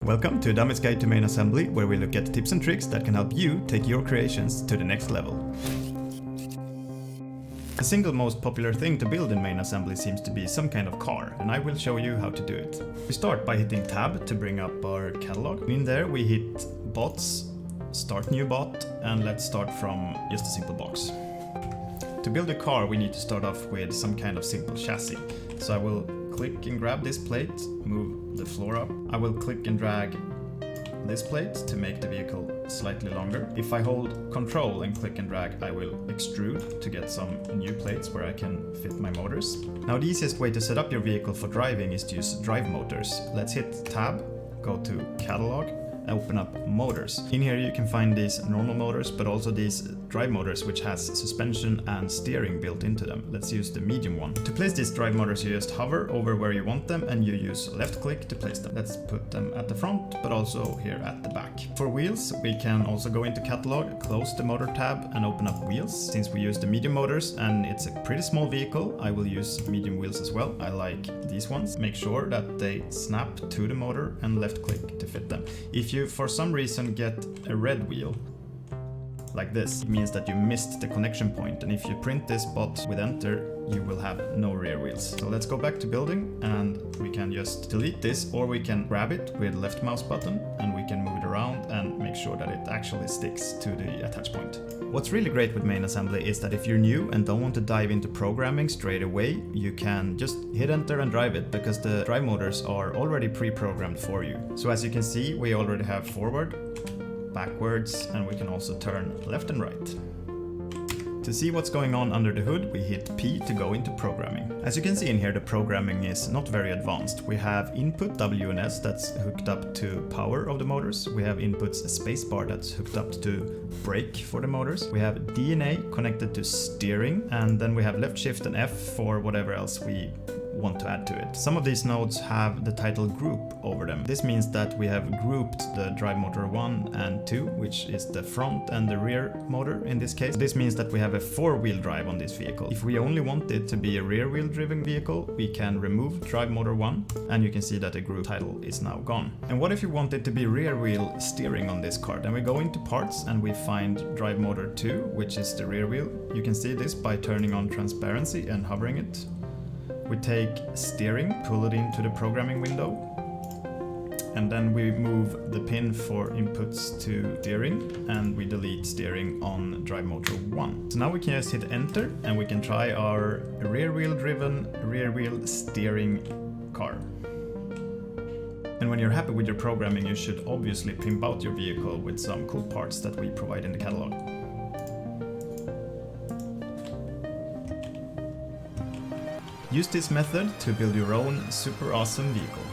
Welcome to Dummy's Guide to Main Assembly, where we look at tips and tricks that can help you take your creations to the next level. The single most popular thing to build in main assembly seems to be some kind of car, and I will show you how to do it. We start by hitting tab to bring up our catalog. In there we hit bots, start new bot, and let's start from just a simple box. To build a car we need to start off with some kind of simple chassis. So I will click and grab this plate, move the floor up. I will click and drag this plate to make the vehicle slightly longer. If I hold Control and click and drag, I will extrude to get some new plates where I can fit my motors. Now the easiest way to set up your vehicle for driving is to use drive motors. Let's hit tab, go to catalog, open up motors. In here you can find these normal motors, but also these drive motors which has suspension and steering built into them. Let's use the medium one. To place these drive motors you just hover over where you want them and you use left click to place them. Let's put them at the front but also here at the back. For wheels we can also go into catalog, close the motor tab and open up wheels. Since we use the medium motors and it's a pretty small vehicle, I will use medium wheels as well. I like these ones. Make sure that they snap to the motor and left click to fit them. If you for some reason get a red wheel like this, it means that you missed the connection point, and if you print this bot with enter you will have no rear wheels. So let's go back to building and we can just delete this, or we can grab it with left mouse button and we can move it around and make sure that it actually sticks to the attach point. What's really great with main assembly is that if you're new and don't want to dive into programming straight away, you can just hit enter and drive it, because the drive motors are already pre-programmed for you. So as you can see, we already have forward, backwards, and we can also turn left and right. To see what's going on under the hood, we hit P to go into programming. As you can see in here, the programming is not very advanced. We have input WNS that's hooked up to power of the motors. We have inputs spacebar that's hooked up to brake for the motors. We have DNA connected to steering, and then we have left shift and F for whatever else we want to add to it. Some of these nodes have the title group over them. This means that we have grouped the drive motor 1 and 2, which is the front and the rear motor in this case. This means that we have a 4-wheel drive on this vehicle. If we only want it to be a rear-wheel driven vehicle, we can remove drive motor 1 and you can see that the group title is now gone. And what if you want it to be rear-wheel steering on this car? Then we go into parts and we find drive motor 2, which is the rear wheel. You can see this by turning on transparency and hovering it. We take steering, pull it into the programming window, and then we move the pin for inputs to steering, and we delete steering on drive motor 1. So now we can just hit enter and we can try our rear wheel driven, rear wheel steering car. And when you're happy with your programming, you should obviously pimp out your vehicle with some cool parts that we provide in the catalog. Use this method to build your own super awesome vehicle.